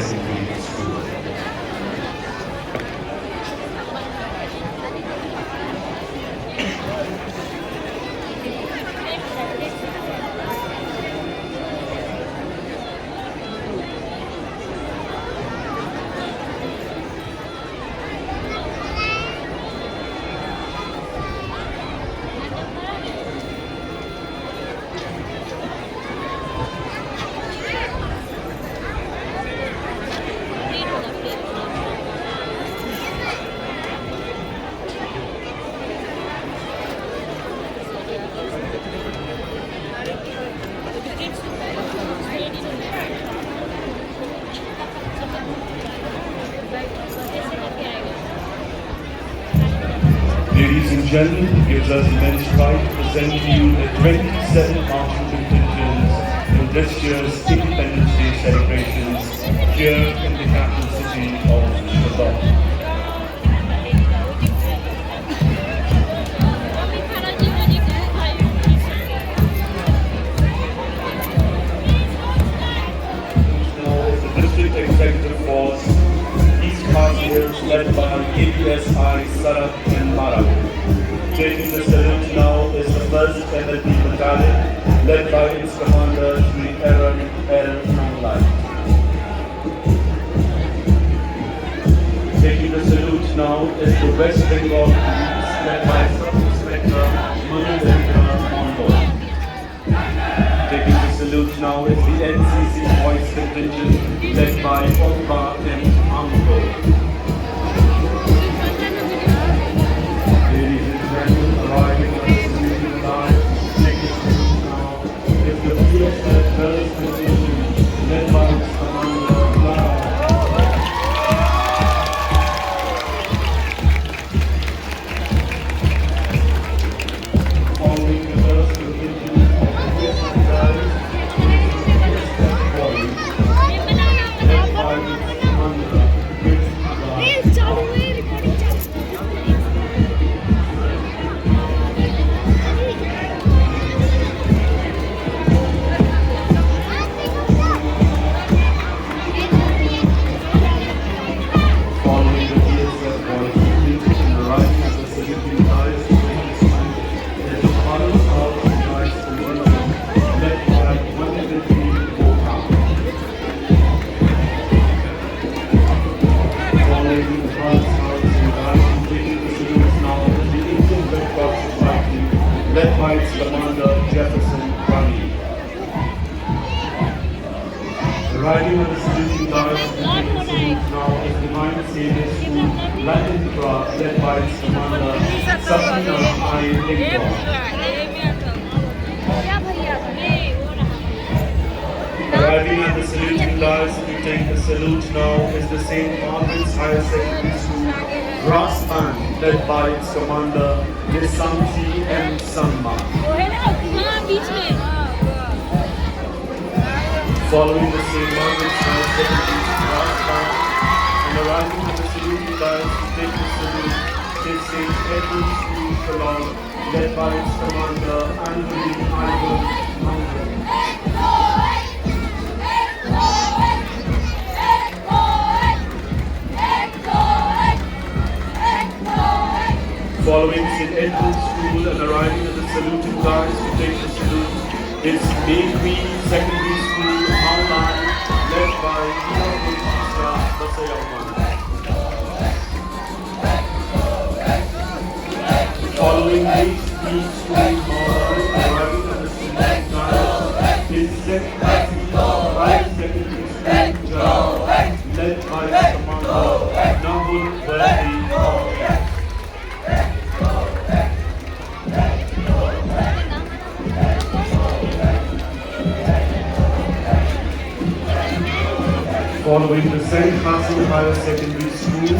Secondary School. Ladies and gentlemen, it gives us immense pride to present to you the 27 marching contingents in this year's Independence Day celebrations here in the capital city of Shillong. Executive Force, East Cartwheels led by APSI, Sarak and Mara. Taking the salute now is the 1st MLP Battalion, led by its commander, Sri Aaron L. Nanglai. Taking the salute now is the West Bengal Police, led by Sub-Inspector Meghalaya. Taking the salute now is the NCC Voice Contingent, led by Omba M. Amko. Ladies and gentlemen, arriving at the saluting line, taking the salute now is the PSF Girls Contingent, led by its commander, Lara. Following the Girls Contingent, led by its commander, Jefferson Rani. Arriving on the saluting guards and taking the salute now is Divine Savior School, Latin Club, led by its commander, Safina I. Lingwa. Arriving at the saluting guards to take the salute now is the St. Margaret's Higher Secondary School, Brass Band, led by its commander, Desanti M. Sanma. Following the St. Margaret's Higher Secondary Brass Band and arriving at the saluting guards to take the salute is St. Edward's School, Shillong, led by its commander, Anthony Ivan Mangan. Following St. Edward's School and arriving at the saluting guards to take the salute is Bakery Secondary School, Malai, led by Ina Multisa Basayaman. Following Bakery School, Malai, arriving at the saluting guards is Secondary School, led by its commander, Nahul Verdi. Following the St. Hassan Higher Secondary School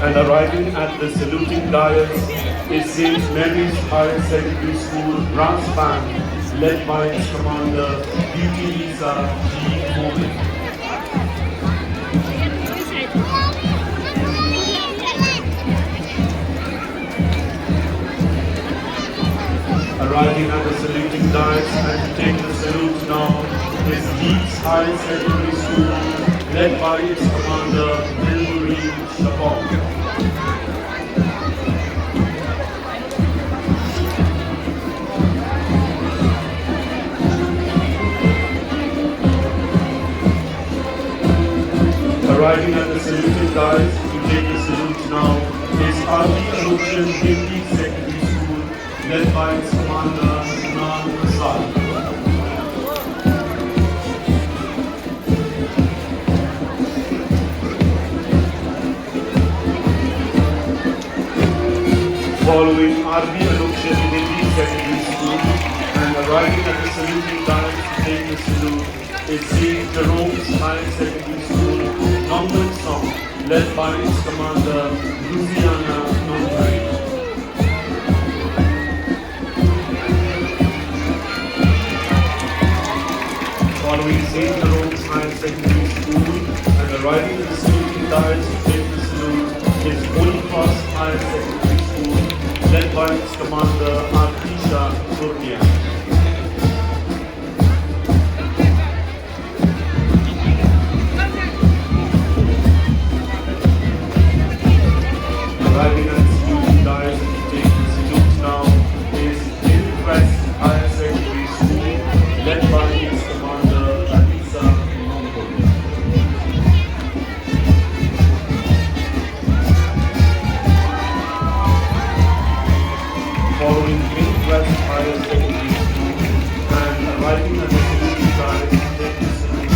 and arriving at the saluting dais is St. Mary's Higher Secondary School Brass Band, led by its commander, Beauty Lisa G. Momin. Arriving at the saluting dais and to take the salute now is Leeds Higher Secondary School, led by its commander, Shillong. Arriving at the saluting guys to take the salute now is Army Ocean Hindi Secondary School, led by its commander, Meghalaya. Following RB Ocean Hindi Secondary School and arriving at the saluting guys to take the salute is St. Jerome's Higher Secondary School, Northern Song, led by its commander, Louisiana Nombre. Following St. Jerome's Higher Secondary School and arriving at the saluting guys to take the salute is Holy Cross Higher Secondary School, led by its commander, Artisha Surya. Arriving at the saluting guys to take the salute now is Hillcrest Higher Secondary School, led by its commander, Anissa Mongol. Following Hillcrest Higher Secondary School and arriving at the saluting guys to take the salute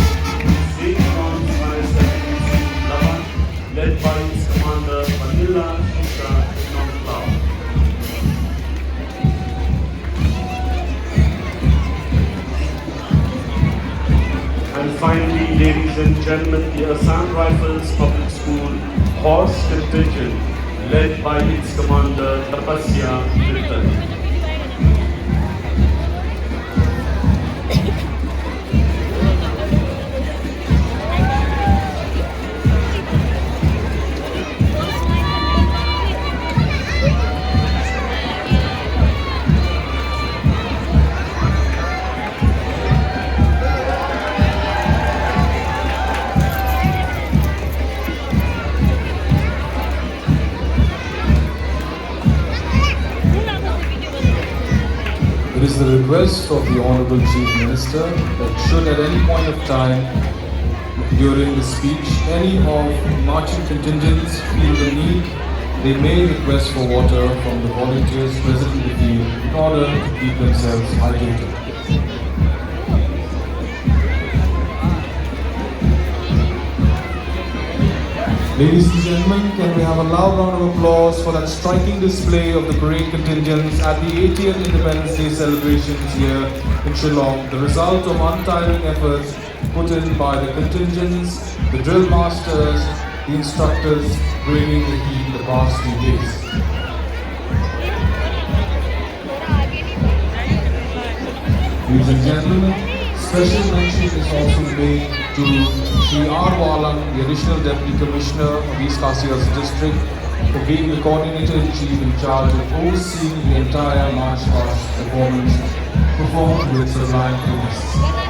is St. John's Higher Secondary School, Laban, led by its commander, Vanilla Non-Cloud. And finally, ladies and gentlemen, the Assam Rifles Public School Horse Contingent, led by its commander, Tapasya Virtan. It is the request of the Honorable Chief Minister that should at any point of time during the speech any of marching contingents feel the need, they may request for water from the volunteers present in the field in order to keep themselves hydrated. Ladies and gentlemen, can we have a loud round of applause for that striking display of the parade contingents at the 80th Independence Day celebrations here in Shillong, the result of untiring efforts put in by the contingents, the drill masters, the instructors braving the heat the past few days. Ladies and gentlemen, special mention is also made to Shri R. Walang, the Additional Deputy Commissioner of East Kasia's district, for being the Coordinator-in-Chief in charge of overseeing the entire march past performance performed with sublime finishes.